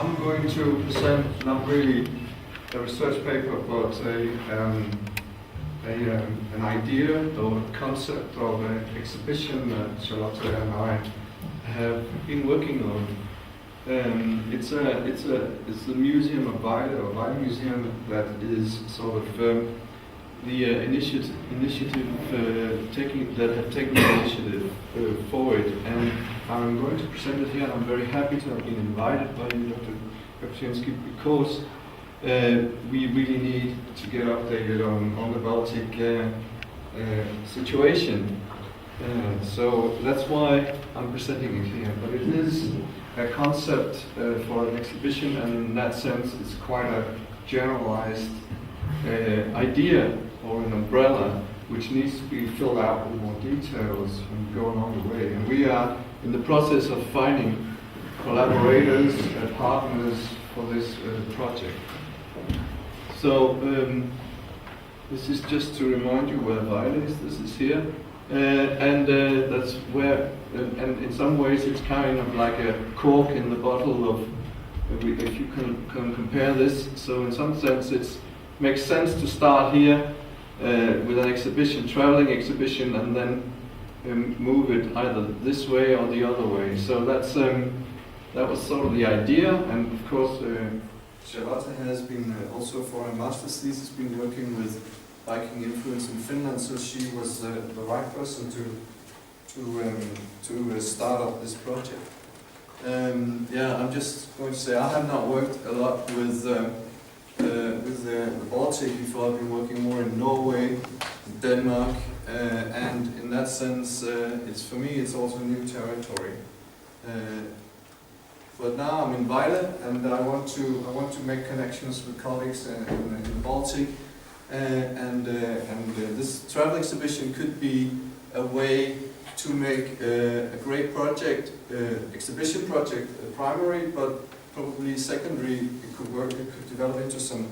I'm going to present not really a research paper, but an idea or a concept of an exhibition that Charlotta and I have been working on. It's the Museum of Vejle, or Vejle Museum, that is sort of the initiative that have taken the initiative for it, and I'm going to present it here. And I'm very happy to have been invited by you, Dr. Jagodziński, because we really need to get updated on the Baltic situation. So that's why I'm presenting it here. But it is a concept for an exhibition, and in that sense it's quite a generalized idea or an umbrella which needs to be filled out with more details and go along the way. And we are in the process of finding collaborators and partners for this project. So this is just to remind you where Vejle is. This is here. And that's where, and in some ways it's kind of like a cork in the bottle of, if you can compare this. So in some sense it makes sense to start here with an exhibition, traveling exhibition, and then move it either this way or the other way. So that's that was sort of the idea. And of course Charlotta has been also for her master's thesis been working with Viking influence in Finland, so she was the right person to start up this project. Yeah, I'm just going to say I have not worked a lot with the Baltic before. I've been working more in Norway, Denmark, and in that sense, it's for me it's also new territory. But now I'm in Vejle, and I want to make connections with colleagues in the Baltic. And this travel exhibition could be a way to make a great project, exhibition project, primary, but probably secondary. It could develop into some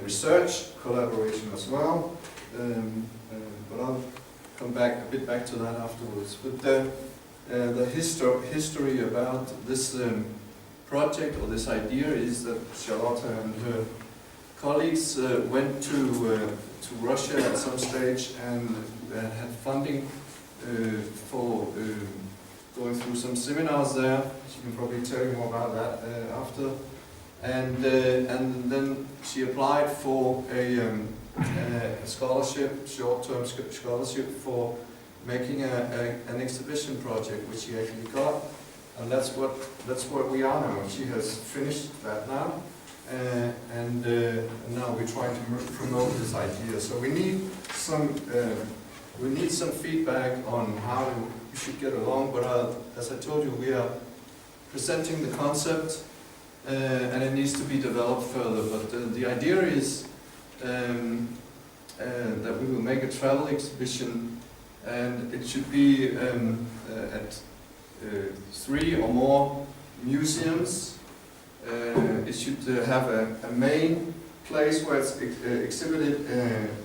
research collaboration as well. But I'll come back to that afterwards. But the history about this project or this idea is that Charlotta and her colleagues went to Russia at some stage and had funding for going through some seminars there. She can probably tell you more about that after. And then she applied for a scholarship, short-term scholarship, for making an exhibition project, which she actually got. And that's what we are now. She has finished that now. And now we're trying to promote this idea. So we need some feedback on how we should get along. But as I told you, we are presenting the concept, and it needs to be developed further. But the idea is that we will make a travel exhibition, and it should be at 3 or more museums. It should have a main place where it's exhibited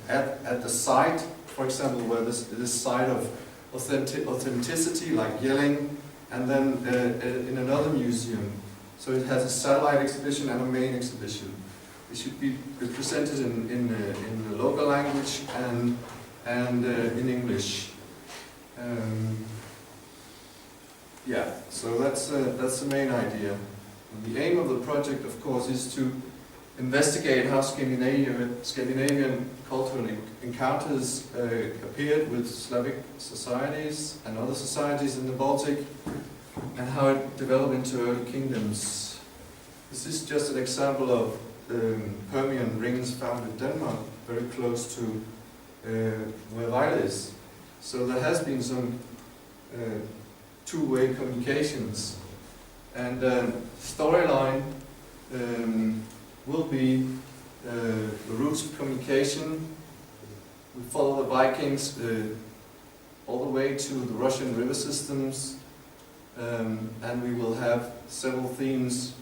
at the site, for example, where this site of authenticity, like Jelling, and then in another museum. So it has a satellite exhibition and a main exhibition. It should be presented in the local language and in English. Yeah, so that's the main idea. The aim of the project, of course, is to investigate how Scandinavian cultural encounters appeared with Slavic societies and other societies in the Baltic, and how it developed into early kingdoms. This is just an example of Permian rings found in Denmark, very close to where Vejle is. So there has been some two-way communications. And storyline will be the routes of communication. We follow the Vikings all the way to the Russian river systems, and we will have several themes.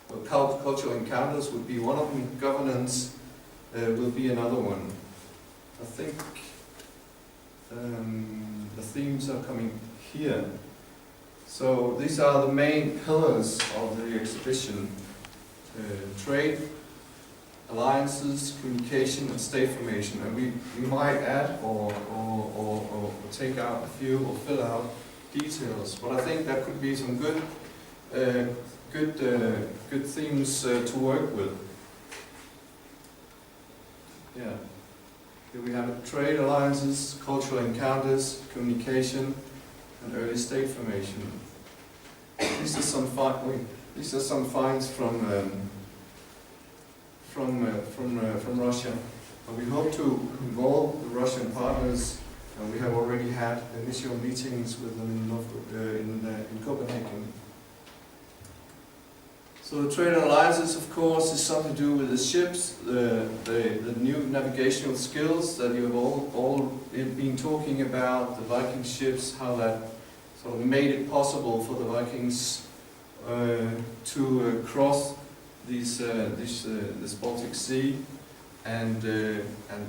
Well, cultural encounters would be one of them. Governance will be another one. I think the themes are coming here. So these are the main pillars of the exhibition: trade, alliances, communication, and state formation. And we might add or take out a few or fill out details. But I think that could be some good themes to work with. Yeah. Here we have trade, alliances, cultural encounters, communication, and early state formation. These are some finds from Russia. And we hope to involve the Russian partners, and we have already had initial meetings with them in Copenhagen. So the trade and alliances, of course, is something to do with the ships, the new navigational skills that you have all been talking about, the Viking ships, how that sort of made it possible for the Vikings to cross this Baltic Sea and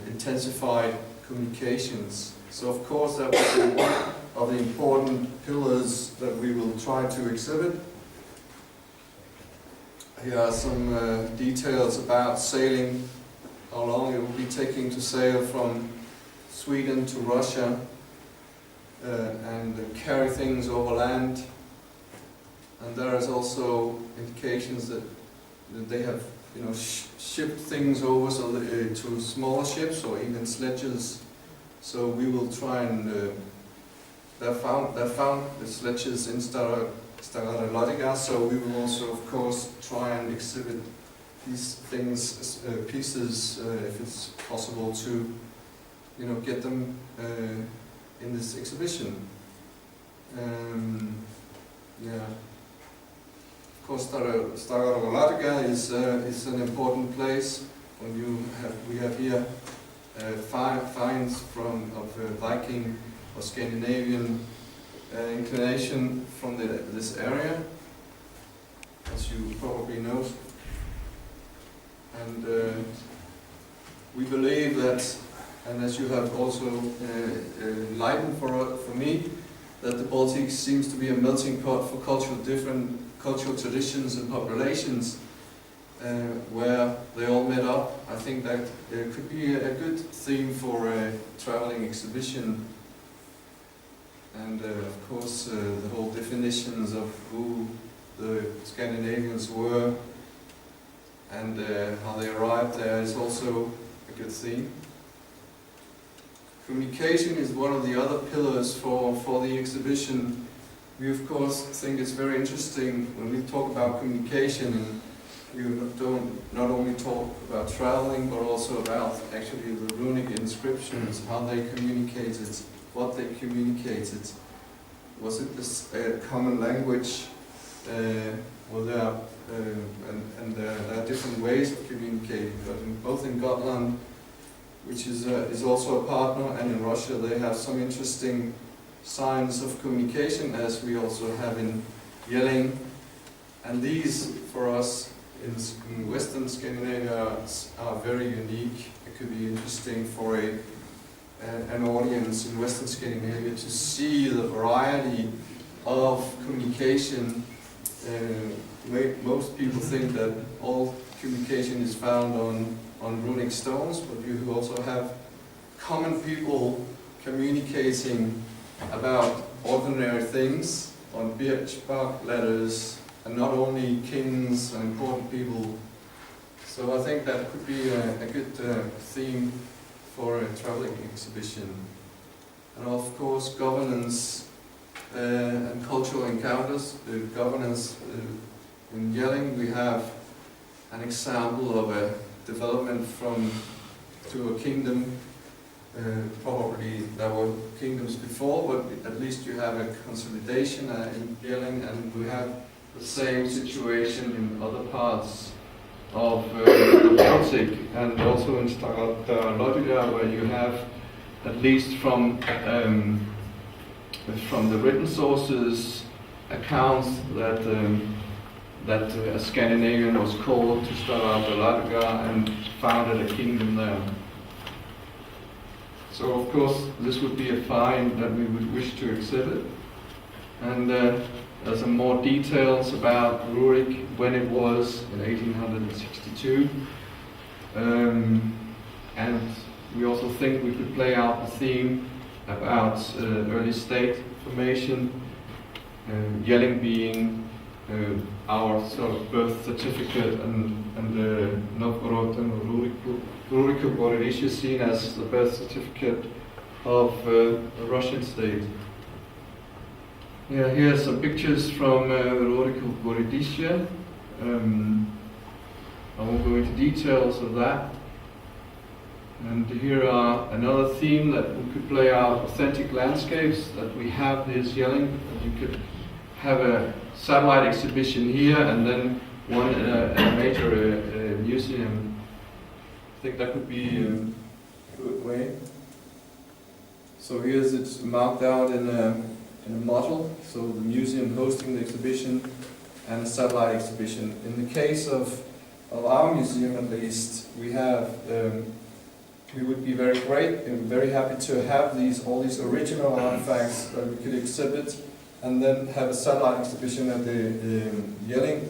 intensify communications. So of course that was one of the important pillars that we will try to exhibit. Here are some details about sailing, how long it will be taking to sail from Sweden to Russia and carry things over land. And there is also indications that they have, shipped things over to smaller ships or even sledges. So we will try and they found the sledges in Staraja, so we will also, of course, try and exhibit these things, pieces, if it's possible to, get them in this exhibition. Yeah. Of course, Staraja is an important place. When we have here finds of Viking or Scandinavian inclination from this area, as you probably know. And we believe that, and as you have also enlightened for me, that the Baltic seems to be a melting pot for different cultural traditions and populations, where they all met up. I think that could be a good theme for a traveling exhibition. And of course, the whole definitions of who the Scandinavians were and how they arrived there is also a good theme. Communication is one of the other pillars for the exhibition. We of course think it's very interesting when we talk about communication, and we don't not only talk about traveling but also about actually the runic inscriptions, how they communicated, what they communicated. Was it this common language? Well, there are different ways of communicating, but both in Gotland, which is also a partner, and in Russia, they have some interesting signs of communication, as we also have in Jelling. And these, for us in Western Scandinavia, are very unique. It could be interesting for an audience in Western Scandinavia to see the variety of communication. Most people think that all communication is found on runic stones, but you also have common people communicating about ordinary things on birch bark letters, and not only kings and important people. So I think that could be a good theme for a traveling exhibition. And of course, governance and cultural encounters. The governance in Jelling, we have an example of a development to a kingdom. Probably there were kingdoms before, but at least you have a consolidation in Jelling, and we have the same situation in other parts of the Baltic, and also in Staraja, where you have, at least from the written sources, accounts that a Scandinavian was called to Staraja and founded a kingdom there. So of course this would be a find that we would wish to exhibit. And there's some more details about Rurik, when it was in 1862. And we also think we could play out the theme about early state formation, Jelling being our sort of birth certificate, and Novgorod and Rurik Gorodisha seen as the birth certificate of the Russian state. Yeah, here are some pictures from Rurik Gorodisha. I won't go into details of that. And here are another theme that we could play out, authentic landscapes, that we have this Jelling. You could have a satellite exhibition here and then one in a major museum. I think that could be a good way. So here's it marked out in a model. So the museum hosting the exhibition and a satellite exhibition. In the case of our museum, at least, we have. We would be very great and very happy to have all these original artifacts that we could exhibit, and then have a satellite exhibition at the Jelling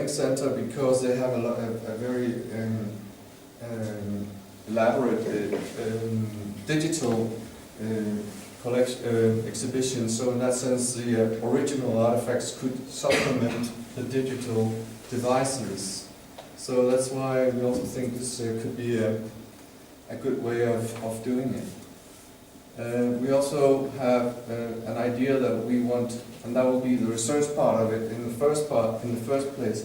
Center, because they have a very elaborate digital exhibition. So in that sense, the original artifacts could supplement the digital devices. So that's why we also think this could be a good way of doing it. We also have an idea that we want, and that will be the research part of it in the first place,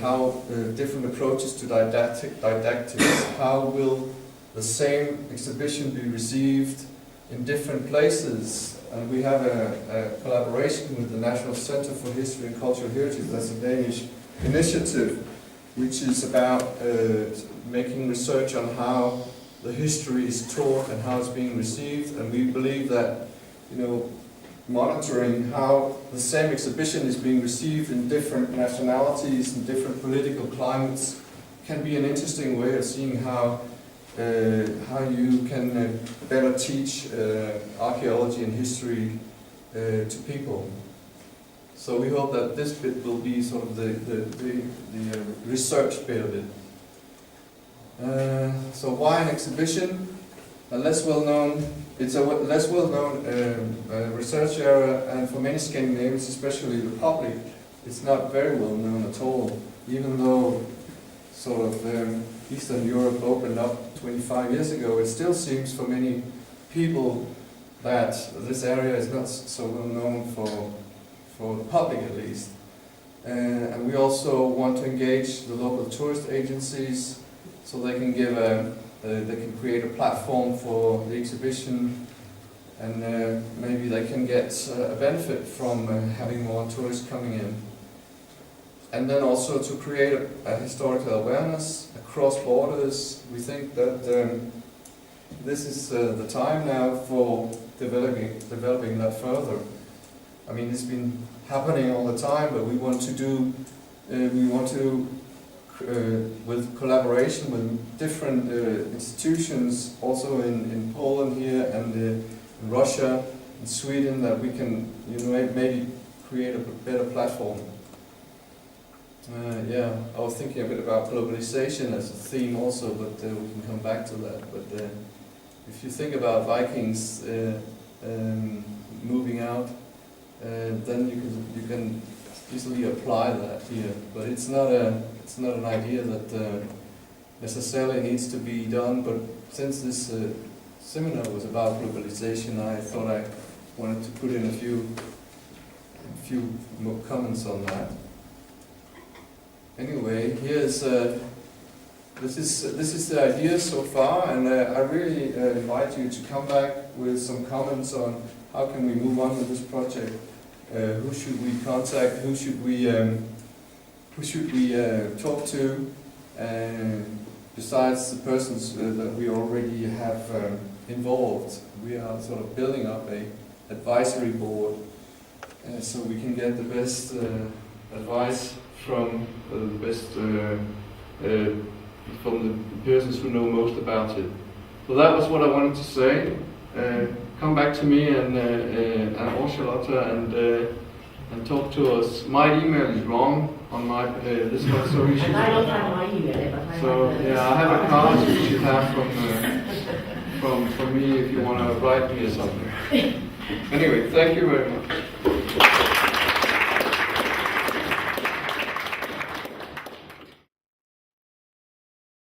how different approaches to didactics, how will the same exhibition be received in different places. And we have a collaboration with the National Centre for History and Cultural Heritage. That's a Danish initiative, which is about making research on how the history is taught and how it's being received. And we believe that, monitoring how the same exhibition is being received in different nationalities and different political climates can be an interesting way of seeing how you can better teach archaeology and history to people. So we hope that this bit will be sort of the research bit of it. So why an exhibition? It's a less well-known research area, and for many Scandinavians, especially the public, it's not very well known at all. Even though sort of Eastern Europe opened up 25 years ago, it still seems for many people that this area is not so well known for the public, at least. And we also want to engage the local tourist agencies so they can they can create a platform for the exhibition, and maybe they can get a benefit from having more tourists coming in. And then also to create a historical awareness across borders. We think that this is the time now for developing that further. I mean, it's been happening all the time, but we want to with collaboration with different institutions, also in Poland here and in Russia, in Sweden, that we can maybe create a better platform. Yeah, I was thinking a bit about globalization as a theme also, but we can come back to that. But if you think about Vikings moving out, then you can easily apply that here. But it's not an idea that necessarily needs to be done. But since this seminar was about globalization, I thought I wanted to put in a few more comments on that. Anyway, here's this is the idea so far, and I really invite you to come back with some comments on how can we move on with this project. Who should we contact? Who should we talk to? Besides the persons that we already have involved, we are sort of building up a advisory board, so we can get the best advice from from the persons who know most about it. So that was what I wanted to say. come back to me and or Charlotta and talk to us. My email is wrong on my this one, so you should. And I don't have my email, but I So have yeah, I have a card you should have from me if you want to write me or something. Anyway, thank you very much.